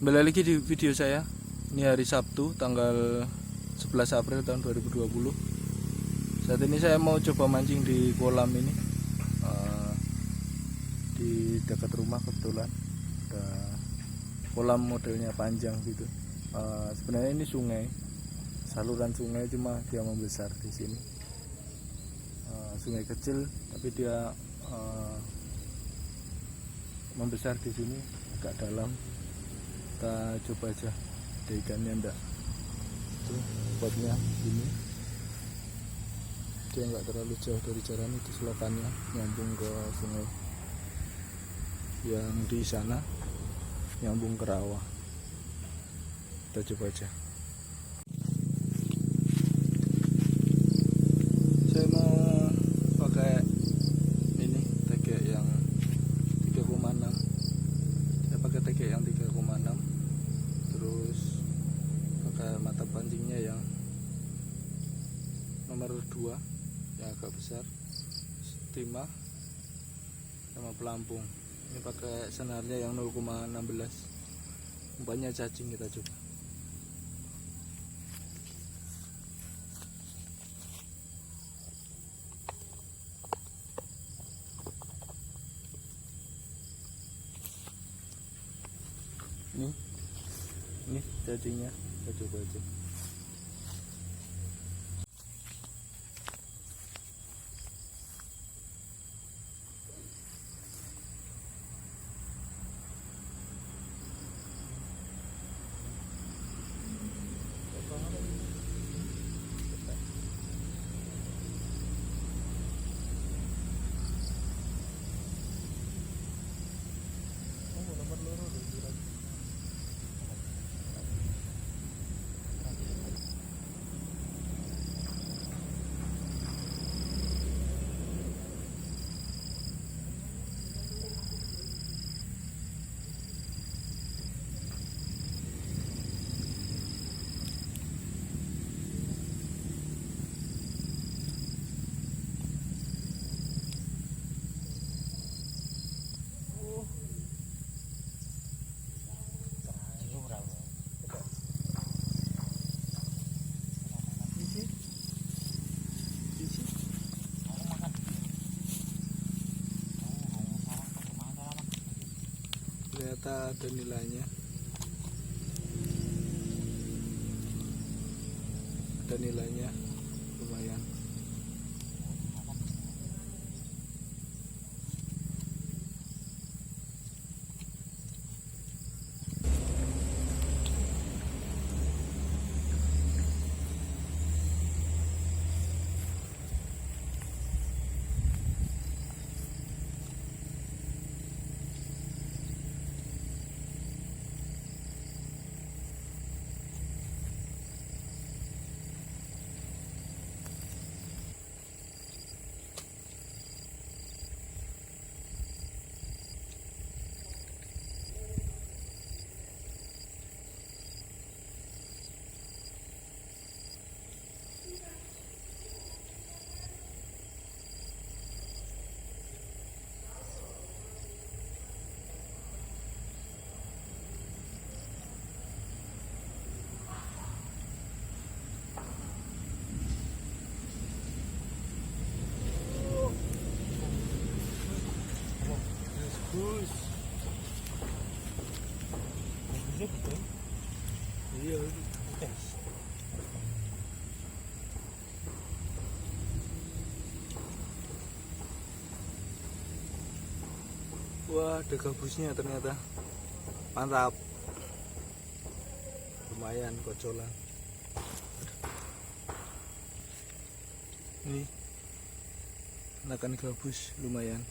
Kembali lagi di video saya. Ini hari Sabtu tanggal 11 April tahun 2020. Saat ini saya mau coba mancing di kolam ini, di dekat rumah. Kebetulan ada kolam modelnya panjang gitu. Sebenarnya ini sungai, saluran sungai, cuma dia membesar di sini. Sungai kecil tapi dia membesar di sini, agak dalam. Kita coba aja ada ikannya enggak. Itu spotnya ini, dia enggak terlalu jauh dari jalan. Itu selokannya nyambung ke sungai yang di sana, nyambung ke rawa. Kita coba aja. Saya mau pakai ini tegek yang 3,6. Saya pakai tegek yang 3,6, terus pakai mata pancingnya yang nomor 2 yang agak besar, timah sama pelampung. Ini pakai senarnya yang 0,16, umpannya cacing. Kita coba. Ini cacingnya, kita coba aja. Ternyata ada nilainya, lumayan. Wah, ada gabusnya ternyata. Mantap. Lumayan kocolan. Ini anakan gabus lumayan.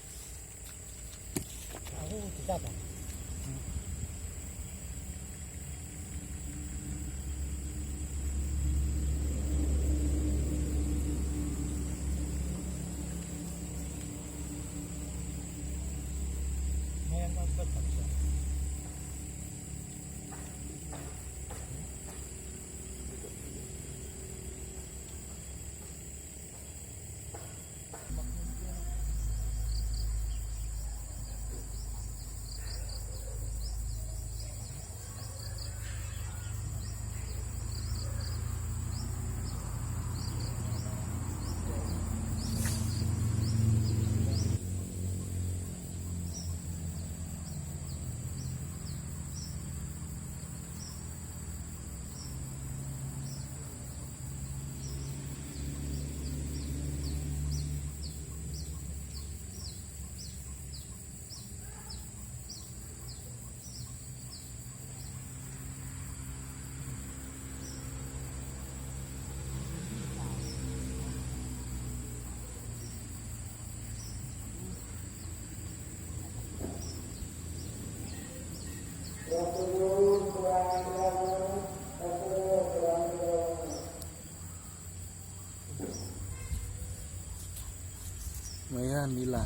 Manila.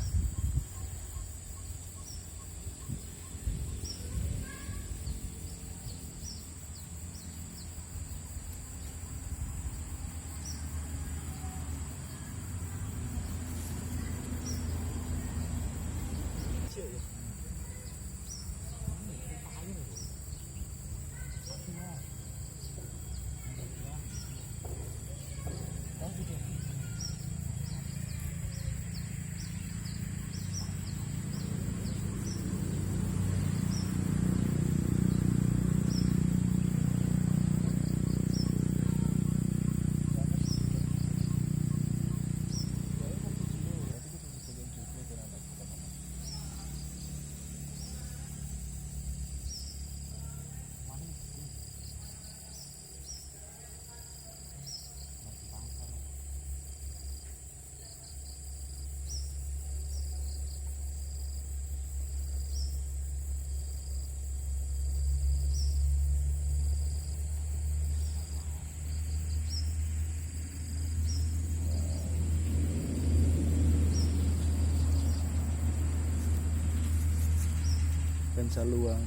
Dan Saluang.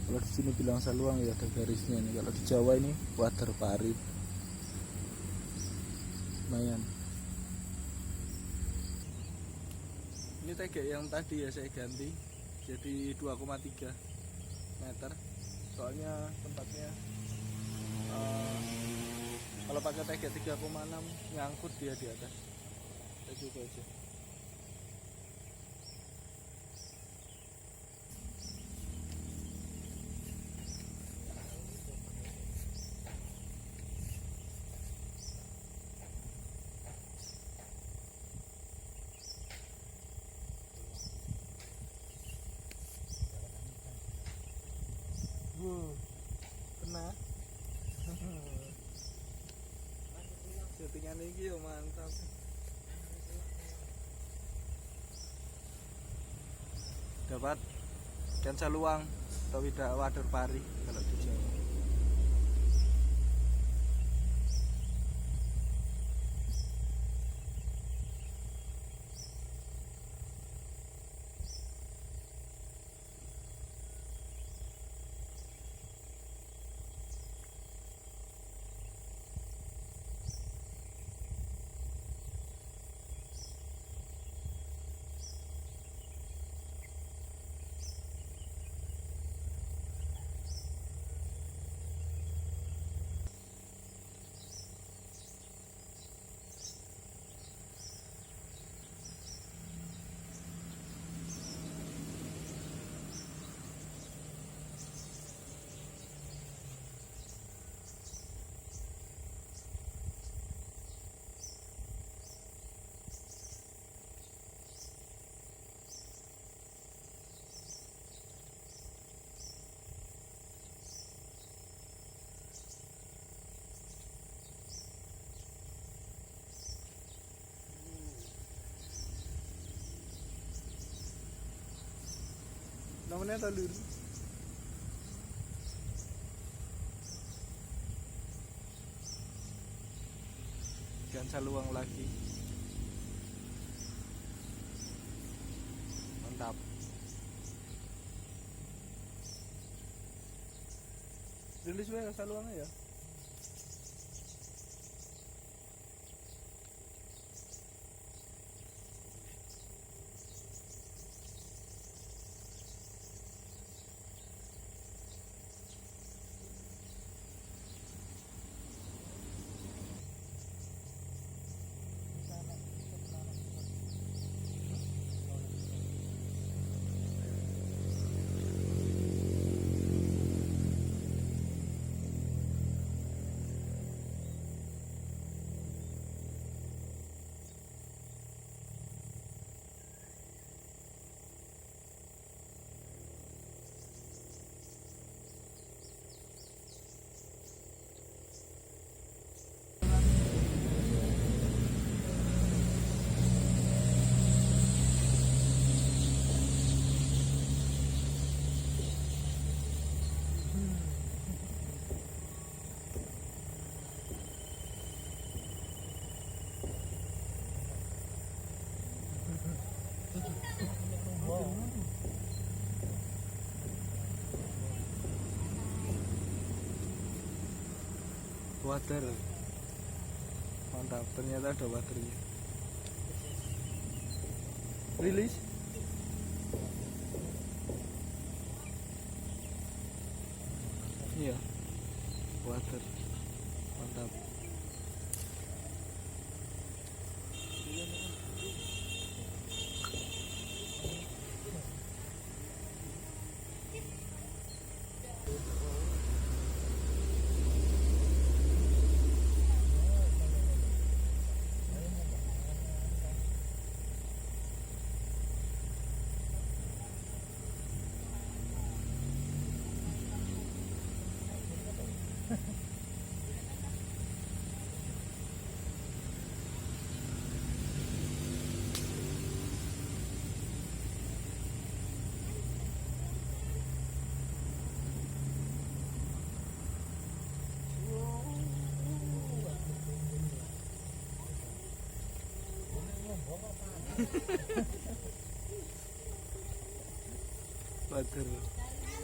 Kalau di sini bilang Saluang ya ada garisnya nih. Kalau di Jawa ini Waterpari. Lumayan. Ini tegek yang tadi ya saya ganti jadi 2,3 meter. Soalnya tempatnya kalau pakai tegek 3,6 nyangkut dia di atas. Saya coba aja. Kena. Settingan ini yo mantap. Dapat ikan saluang atau tidak waterpari kalau di Jawa. Namanya talur. Ikan saluang lagi. Mantap. Rilis wae saluangnya ya. water. Mantap, ternyata ada waternya. Rilis. Iya, water. Mantap.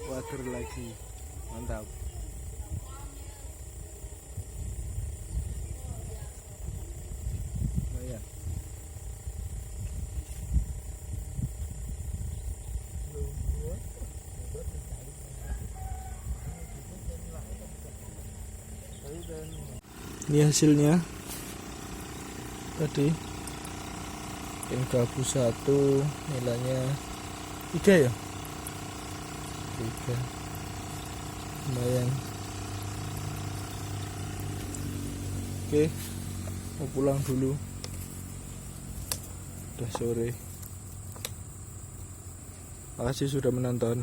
Water lagi, mantap. Lumayan. Ini hasilnya tadi ikan gabus 1 nilainya 3 ya, 3 lumayan. Oke, mau pulang dulu, udah sore. Makasih sudah menonton.